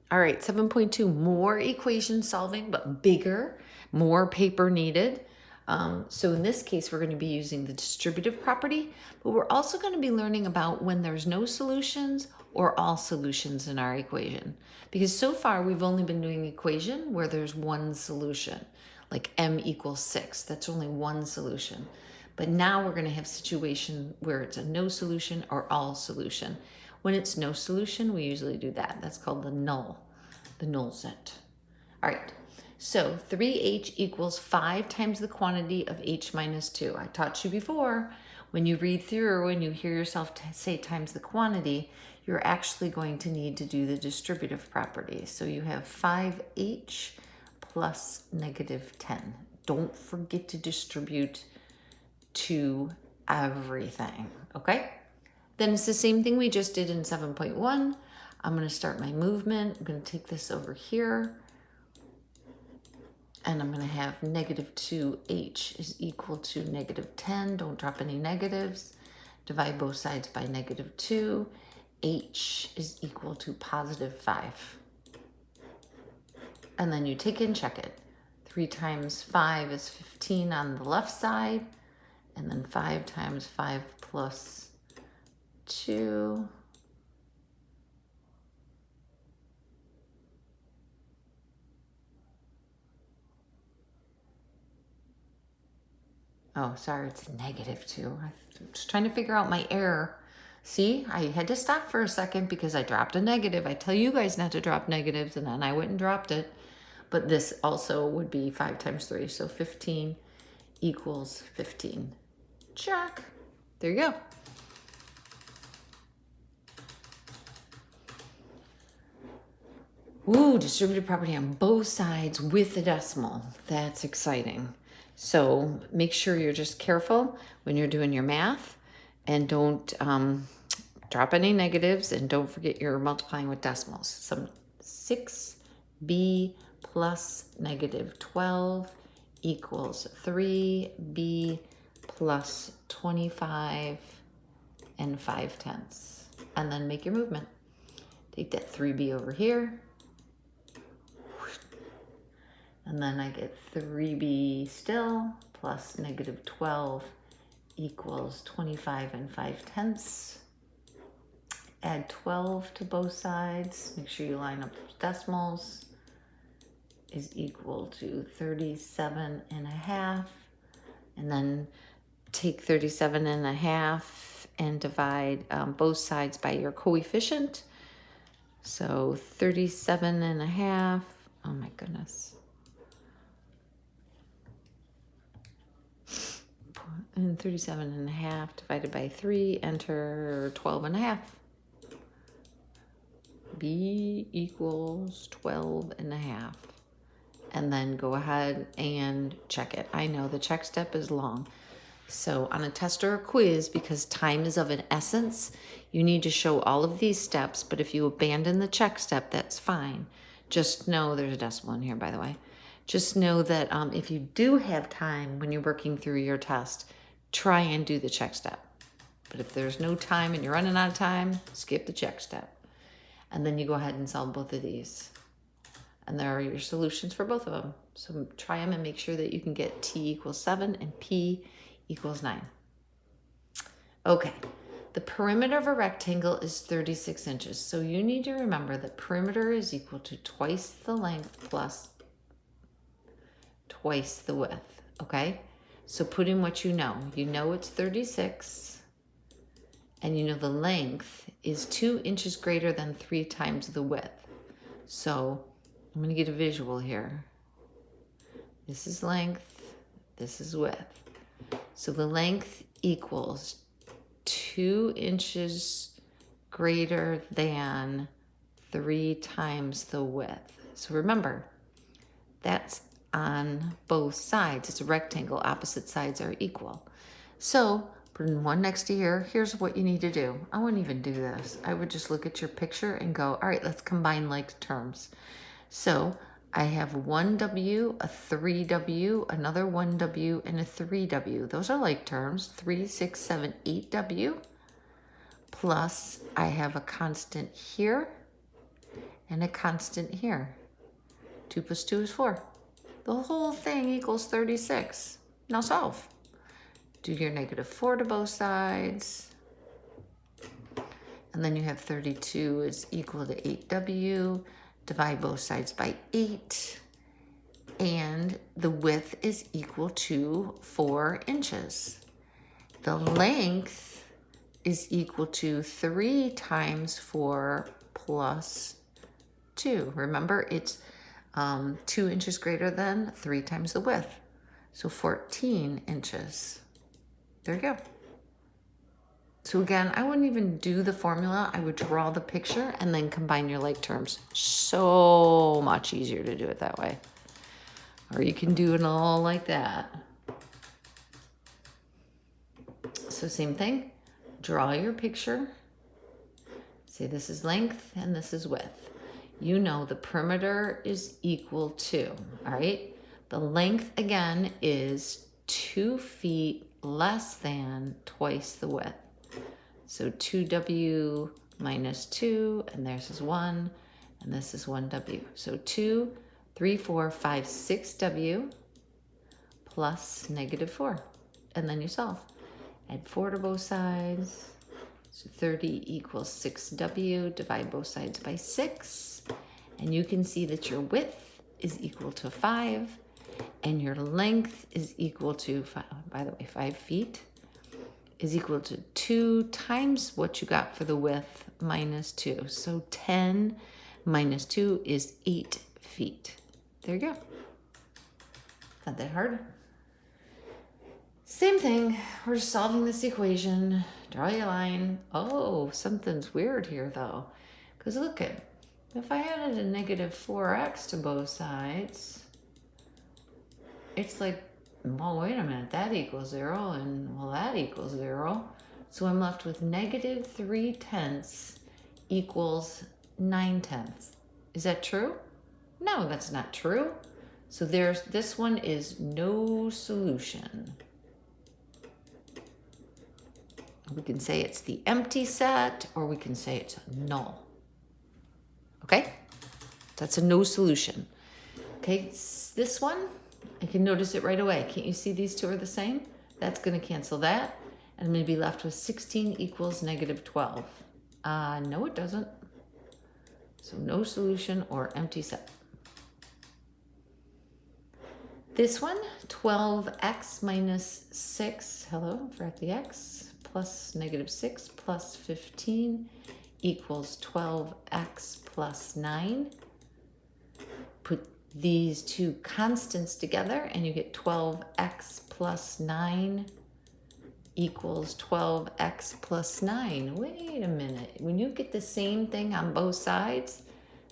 All right, 7.2, more equation solving, but bigger, more paper needed. So in this case, we're going to be using the distributive property, but we're also going to be learning about when there's no solutions or all solutions in our equation. Because so far we've only been doing equation where there's one solution, like m equals 6. That's only one solution. But now we're going to have situation where it's a no solution or all solution. When it's no solution, we usually do that. That's called the null set. All right, so 3h equals 5 times the quantity of h minus 2. I taught you before, when you read through and you hear yourself say times the quantity, you're actually going to need to do the distributive property. So you have 5h plus negative 10. Don't forget to distribute to everything, okay? Then it's the same thing we just did in 7.1. I'm going to start my movement. I'm going to take this over here. And I'm going to have negative 2h is equal to negative 10. Don't drop any negatives. Divide both sides by negative 2. H is equal to positive 5. And then you take and check it. 3 times 5 is 15 on the left side. And then 5 times 5 plus 2. Oh, sorry, it's negative 2. I'm just trying to figure out my error. See, I had to stop for a second because I dropped a negative. I tell you guys not to drop negatives, and then I went and dropped it. But this also would be 5 times 3, so 15 equals 15. Check. There you go. Ooh, distributive property on both sides with the decimal. That's exciting. So make sure you're just careful when you're doing your math and don't drop any negatives, and don't forget you're multiplying with decimals. So 6b plus negative 12 equals 3b plus 25 and 5/10. And then make your movement. Take that 3b over here. And then I get 3b still plus negative 12 equals 25 and 5/10. Add 12 to both sides. Make sure you line up those decimals. Is equal to 37 and a half. And then take 37 and a half and divide both sides by your coefficient. So 37 and a half. Oh my goodness. And 37 and a half divided by 3, enter 12 and a half. B equals 12 and a half. And then go ahead and check it. I know the check step is long. So on a test or a quiz, because time is of an essence, you need to show all of these steps. But if you abandon the check step, that's fine. Just know, there's a decimal in here, by the way. Just know that if you do have time when you're working through your test, try and do the check step. But if there's no time and you're running out of time, skip the check step. And then you go ahead and solve both of these. And there are your solutions for both of them. So try them and make sure that you can get t equals 7 and p equals 9. Okay, the perimeter of a rectangle is 36 inches. So you need to remember that perimeter is equal to twice the length plus twice the width, okay? So put in what you know. You know it's 36, and you know the length is 2 inches greater than 3 times the width. So I'm going to get a visual here. This is length, this is width. So the length equals 2 inches greater than 3 times the width. So remember, that's on both sides. It's a rectangle, opposite sides are equal. So put in one next to here. Here's what you need to do. I wouldn't even do this. I would just look at your picture and go, all right, let's combine like terms. So I have 1W, a 3W, another 1W, and a 3W. Those are like terms. 3, 6, 7, 8W. Plus I have a constant here, and a constant here. 2 plus 2 is 4. The whole thing equals 36. Now solve. Do your -4 to both sides. And then you have 32 is equal to 8w. Divide both sides by 8. And the width is equal to 4 inches. The length is equal to 3 times 4 plus 2. Remember, it's 2 inches greater than 3 times the width. So 14 inches. There you go. So again, I wouldn't even do the formula. I would draw the picture and then combine your like terms. So much easier to do it that way. Or you can do it all like that. So same thing, draw your picture. Say this is length and this is width. You know the perimeter is equal to, all right? The length again is 2 feet less than twice the width. So 2w minus 2, and there's is 1, and this is 1w. So 2, 3, 4, 5, 6w plus -4, and then you solve. Add 4 to both sides. So 30 equals 6w. Divide both sides by 6. And you can see that your width is equal to 5. And your length is equal to, by the way, 5 feet is equal to 2 times what you got for the width minus 2. So 10 minus 2 is 8 feet. There you go. Not that hard. Same thing, we're solving this equation. Draw your line. Oh, something's weird here though. Because look at, if I added a -4x to both sides, it's like, well, wait a minute, that equals 0, and well, that equals 0. So I'm left with -3/10 equals 9/10. Is that true? No, that's not true. So this one is no solution. We can say it's the empty set, or we can say it's null. Okay? That's a no solution. Okay, this one, I can notice it right away. Can't you see these two are the same? That's going to cancel that. And I'm going to be left with 16 equals -12. No, it doesn't. So no solution or empty set. This one, 12x minus 6, hello, forgot the x, plus -6 plus 15 equals 12x plus 9. Put these two constants together and you get 12x plus 9 equals 12x plus 9. Wait a minute. When you get the same thing on both sides,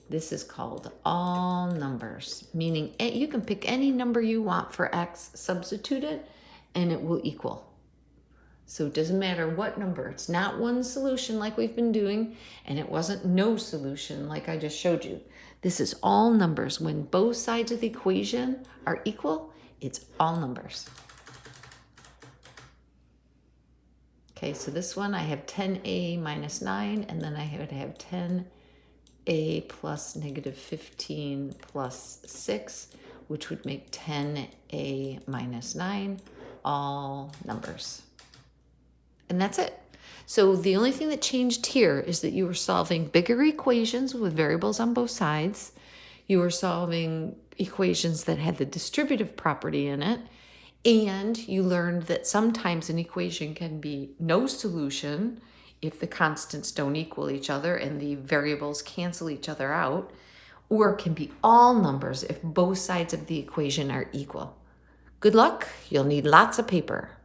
this is called all numbers, meaning you can pick any number you want for x, substitute it, and it will equal. So it doesn't matter what number. It's not one solution like we've been doing, and it wasn't no solution like I just showed you. This is all numbers. When both sides of the equation are equal, it's all numbers. Okay, so this one I have 10a minus 9, and then I would have 10a plus -15 plus 6, which would make 10a minus 9, all numbers. And that's it. So the only thing that changed here is that you were solving bigger equations with variables on both sides. You were solving equations that had the distributive property in it. And you learned that sometimes an equation can be no solution if the constants don't equal each other and the variables cancel each other out, or it can be all numbers if both sides of the equation are equal. Good luck. You'll need lots of paper.